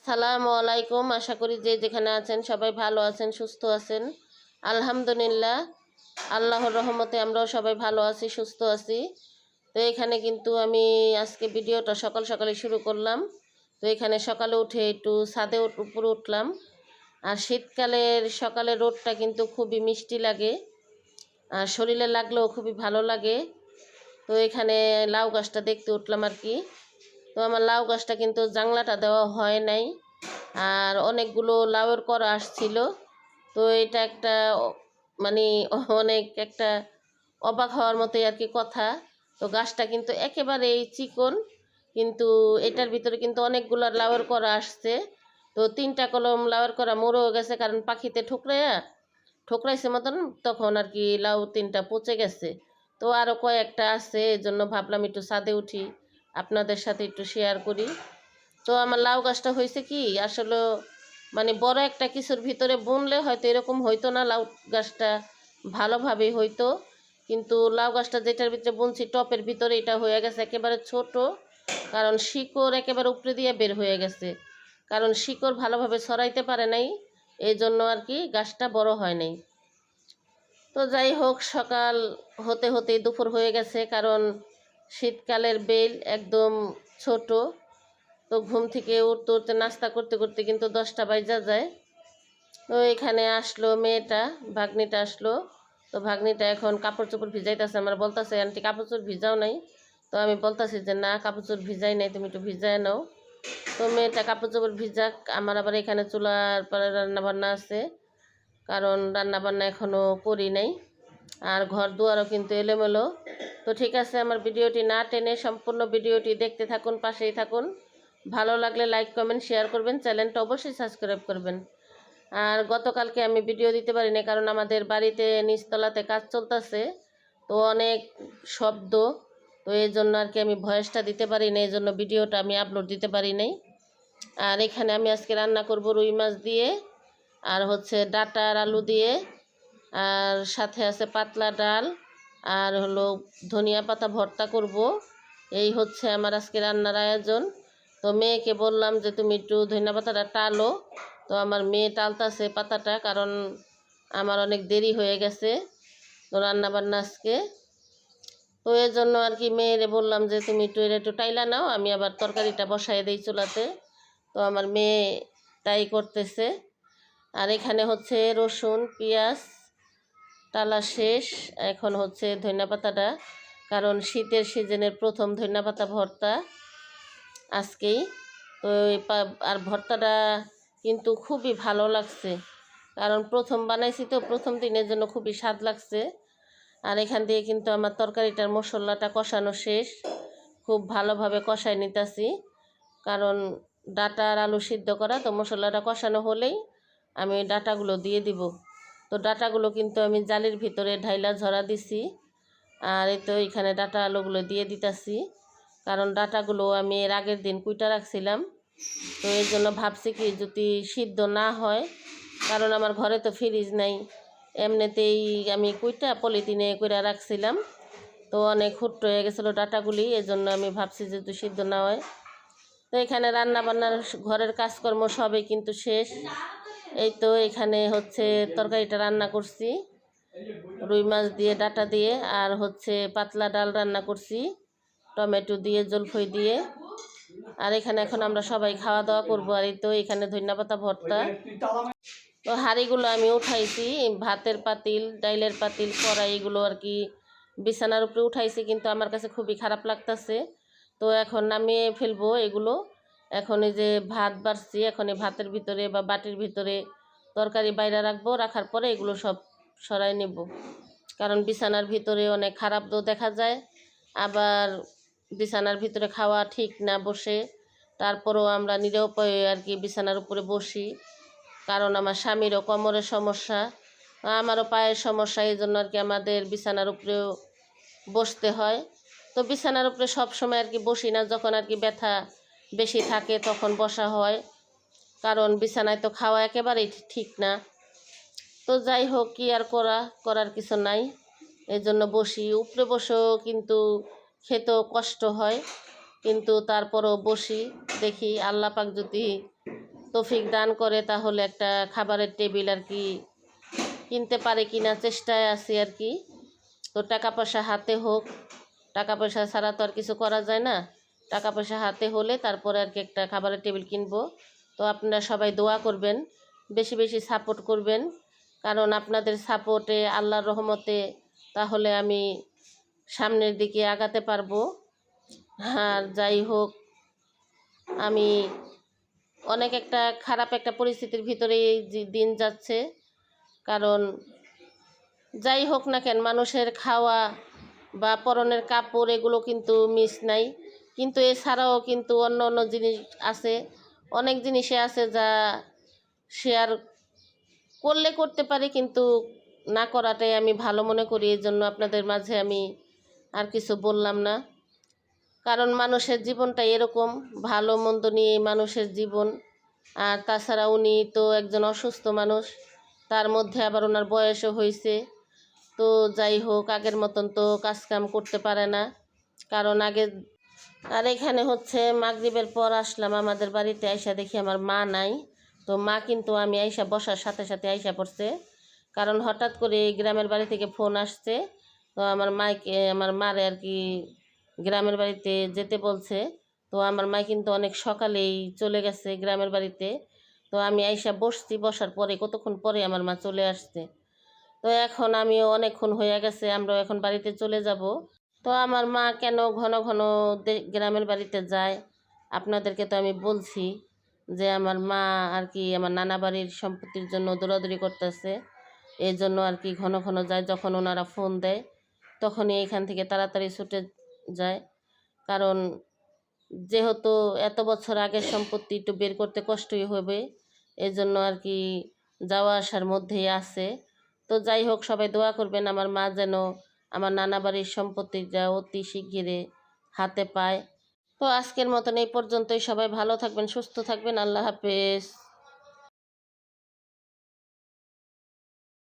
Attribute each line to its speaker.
Speaker 1: সালামু আলাইকুম। আশা করি যে যেখানে আছেন সবাই ভালো আছেন, সুস্থ আছেন। আলহামদুলিল্লাহ, আল্লাহর রহমতে আমরাও সবাই ভালো আছি, সুস্থ আছি। তো এখানে কিন্তু আমি আজকে ভিডিওটা সকাল সকালে শুরু করলাম। তো এখানে সকালে উঠে একটু ছাদে উপরে উঠলাম। আর শীতকালের সকালে রোদটা কিন্তু খুবই মিষ্টি লাগে, আর শরীরে লাগলেও খুবই ভালো লাগে। তো এখানে লাউ গাছটা দেখতে উঠলাম আর কি। তো আমার লাউ গাছটা কিন্তু জাংলাটা দেওয়া হয় নাই, আর অনেকগুলো লাউয়ের করা আসছিল। তো এটা একটা মানে অনেক একটা অবাক হওয়ার মতোই আর কি কথা। তো গাছটা কিন্তু একেবারেই চিকন, কিন্তু এটার ভিতরে কিন্তু অনেকগুলো লাউয়ের করা আসছে। তো 3টা কলম লাউয়ের করা মরেও গেছে, কারণ পাখিতে ঠোকরাইছে মতন, তখন আর কি লাউ 3টা পচে গেছে। তো আরও কয়েকটা আছে, এই জন্য ভাবলাম একটু ছাদে উঠি, আপনাদের সাথে একটু শেয়ার করি। তো আমার লাউ গাছটা হয়েছে কি, আসলে বড় একটা কিছুর ভিতরে বুনলে হয়তো এরকম হইতো না, লাউ গাছটা ভালোভাবেই হইতো। কিন্তু লাউ গাছটা যেটার ভিতরে বুনছি টপের ভিতরে, এটা হয়ে গেছে একেবারে ছোট, কারণ শিকড় একেবারে উপরে দিয়ে বের হয়ে গেছে, কারণ শিকড় ভালোভাবে ছড়াইতে পারে নাই, এই জন্য আর কি গাছটা বড় হয় নাই। তো যাই হোক, সকাল হতে হতেই দুপুর হয়ে গেছে, কারণ শীতকালের বেল একদম ছোট। তো ঘুম থেকে উঠতে উঠতে নাস্তা করতে করতে কিন্তু 10টা বাজা যায়। তো এখানে আসলো মেয়েটা, ভাগ্নিটা আসলো। তো ভাগ্নিটা এখন কাপড় চোপড় ভিজাইতেছে, আমার বলতেছে আন্টি কাপড় চোপড় ভিজাও নাই। তো আমি বলতেছি যে না, কাপড় চোপড় ভিজাই নাই, তুমি একটু ভিজায় নাও। তো মেয়েটা কাপড় চোপড় ভিজাক, আমার আবার এখানে চুলার পরে রান্নাবান্না আছে, কারণ রান্নাবান্না এখনও করি নাই। আর ঘর দুয়ারও কিন্তু এলোমেলো। তো ঠিক আছে, আমার ভিডিওটি না টেনে সম্পূর্ণ ভিডিওটি দেখতে থাকুন, পাশেই থাকুন। ভালো লাগলে লাইক কমেন্ট শেয়ার করবেন, চ্যানেলটা অবশ্যই সাবস্ক্রাইব করবেন। আর গতকালকে আমি ভিডিও দিতে পারিনি, কারণ আমাদের বাড়িতে নিচতলাতে কাজ চলতেছে, তো অনেক শব্দ। তো এই জন্য আর কি আমি ভয়েসটা দিতে পারি না, এই জন্য ভিডিওটা আমি আপলোড দিতে পারি নাই। আর এখানে আমি আজকে রান্না করব রুই মাছ দিয়ে, আর হচ্ছে ডাটা আর আলু দিয়ে, আর সাথে আছে পাতলা ডাল, আর হলো ধনিয়া পাতা ভর্তা করব। এই হচ্ছে আমার আজকে রান্নার আয়োজন। তো মেয়েকে বললাম যে তুমি একটু ধনিয়া পাতাটা টালো। তো আমার মেয়ে টালতাছে পাতাটা, কারণ আমার অনেক দেরি হয়ে গেছে তো রান্নাবান্না আজকে। তো এর জন্য আর কি মেয়েরে বললাম যে তুমি একটু টাইলা নাও, আমি আবার তরকারিটা বসাই দিই চুলাতে। তো আমার মেয়ে তাই করতেছে। আর এখানে হচ্ছে রসুন পেঁয়াজ টালা শেষ, এখন হচ্ছে ধনিয়া পাতাটা, কারণ শীতের সিজনের প্রথম ধনিয়া পাতা ভর্তা আজকেই। তো আর ভর্তাটা কিন্তু খুবই ভালো লাগছে, কারণ প্রথম বানাইছি তো প্রথম দিনের জন্য খুবই স্বাদ লাগছে। আর এখান দিয়ে কিন্তু আমার তরকারিটার মশলাটা কষানো শেষ, খুব ভালোভাবে কষাই নিতেছি, কারণ ডাটা আর আলু সিদ্ধ করা, তো মশলাটা কষানো হলেই আমি ওই ডাটাগুলো দিয়ে দিব। তো ডাটাগুলো কিন্তু আমি জালির ভিতরে ঢাইলা ঝরা দিছি, আর এই তো এখানে ডাটা আলুগুলো দিয়ে দিতেছি, কারণ ডাটাগুলো আমি এর আগের দিন কুইটা রাখছিলাম। তো এই জন্য ভাবছি কি যদি সিদ্ধ না হয়, কারণ আমার ঘরে তো ফ্রিজ নাই, এমনিতেই আমি কুইটা পলিথিনে করে রাখছিলাম, তো অনেক হুট হয়ে গেছিলো ডাটাগুলি, এই জন্য আমি ভাবছি যদি সিদ্ধ না হয়। তো এখানে রান্নাবান্নার ঘরের কাজকর্ম সবই কিন্তু শেষ। এই তো এখানে হচ্ছে তরকারিটা রান্না করছি রুই মাছ দিয়ে ডাটা দিয়ে, আর হচ্ছে পাতলা ডাল রান্না করছি টমেটো দিয়ে জলফই দিয়ে। আর এখানে এখন আমরা সবাই খাওয়া দাওয়া করবো। আর এই তো এখানে ধনিয়া পাতা ভর্তা। তো হাঁড়িগুলো আমি উঠাইছি, ভাতের পাতিল, ডাইলের পাতিল, কড়াই, এগুলো আর কি বিছানার উপরে উঠাইছি, কিন্তু আমার কাছে খুবই খারাপ লাগতেছে। তো এখন নামিয়ে ফেলবো এগুলো। এখন এই যে ভাত বাড়ছি, এখন এই ভাতের ভিতরে বা বাটির ভিতরে তরকারি বাইরে রাখবো, রাখার পরে এগুলো সব সরাই নেব, কারণ বিছানার ভিতরে অনেক খারাপ দেখা যায়। আবার বিছানার ভিতরে খাওয়া ঠিক না বসে, তারপরেও আমরা নিরুপায়ে আর কি বিছানার উপরে বসি, কারণ আমার স্বামীরও কোমরের সমস্যা, আমারও পায়ের সমস্যা, এই জন্য আর কি আমাদের বিছানার উপরেও বসতে হয়। তো বিছানার উপরে সব সময় আর কি বসি না, যখন আর কি ব্যথা বেশি থাকে তখন বসা হয়, কারণ বিছানায় তো খাওয়া একেবারেই ঠিক না। তো যাই হোক, কি আর করার কিছু নাই, এই জন্য বসি। উপরে বসেও কিন্তু খেতেও কষ্ট হয়, কিন্তু তারপরও বসি, দেখি আল্লাহ পাক যদি তৌফিক দান করে তাহলে একটা খাবারের টেবিল আর কি কিনতে পারে কিনা চেষ্টায় আছি আর কি। তো টাকা পয়সা হাতে হোক, টাকা পয়সা ছাড়া তো আর কিছু করা যায় না। টাকা পয়সা হাতে হলে তারপরে আর কি একটা খাবারের টেবিল কিনবো। তো আপনারা সবাই দোয়া করবেন, বেশি বেশি সাপোর্ট করবেন, কারণ আপনাদের সাপোর্টে আল্লাহর রহমতে তাহলে আমি সামনের দিকে আগাতে পারবো। আর যাই হোক, আমি অনেক একটা খারাপ একটা পরিস্থিতির ভিতরে এই দিন যাচ্ছে, কারণ যাই হোক না কেন মানুষের খাওয়া বা পরনের কাপড় এগুলো কিন্তু মিস নাই, কিন্তু এছাড়াও কিন্তু অন্য অন্য জিনিস আছে, অনেক জিনিসে আছে যা শেয়ার করলে করতে পারি, কিন্তু না করাটাই আমি ভালো মনে করি। এই জন্য আপনাদের মাঝে আমি আর কিছু বললাম না, কারণ মানুষের জীবনটা এরকম, ভালো মন্দ নিয়ে মানুষের জীবন। আর তাছাড়া উনি তো একজন অসুস্থ মানুষ, তার মধ্যে আবার ওনার বয়সও হয়েছে। তো যাই হোক, আগের মতন তো কাজকাম করতে পারে না, কারণ আগে। আর এখানে হচ্ছে মাগরিবের পর আসলাম আমাদের বাড়িতে, আইসা দেখি আমার মা নাই। তো মা কিন্তু আমি আইসা বসার সাথে সাথে আইসা পড়ছে, কারণ হঠাৎ করে এই গ্রামের বাড়ি থেকে ফোন আসছে। তো আমার মারে আর কি গ্রামের বাড়িতে যেতে বলছে। তো আমার মা কিন্তু অনেক সকালেই চলে গেছে গ্রামের বাড়িতে। তো আমি আইসা বসছি, বসার পরে কতক্ষণ পরে আমার মা চলে আসছে। তো এখন আমিও অনেকক্ষণ হয়ে গেছে, আমরাও এখন বাড়িতে চলে যাব। তো আমার মা কেন ঘন ঘন গ্রামের বাড়িতে যায়, আপনাদেরকে তো আমি বলছি যে আমার মা আর কি আমার নানা বাড়ির সম্পত্তির জন্য দৌড়াদৌড়ি করতেছে। এই জন্য আর কি ঘন ঘন যায়, যখন ওনারা ফোন দেয় তখনই এখান থেকে তাড়াতাড়ি ছুটে যায়। কারণ যেহেতু এত বছর আগের সম্পত্তি একটু বের করতে কষ্টই হবে, এই জন্য আর কি যাওয়া আসার মধ্যেই আছে। তো যাই হোক, সবাই দোয়া করবেন আমার মা যেন আমার নানা বাড়ির সম্পত্তিটা অতি শিগগিরে হাতে পায়। তো আজকের মতন এই পর্যন্তই, সবাই ভালো থাকবেন, সুস্থ থাকবেন, আল্লাহ হাফেজ।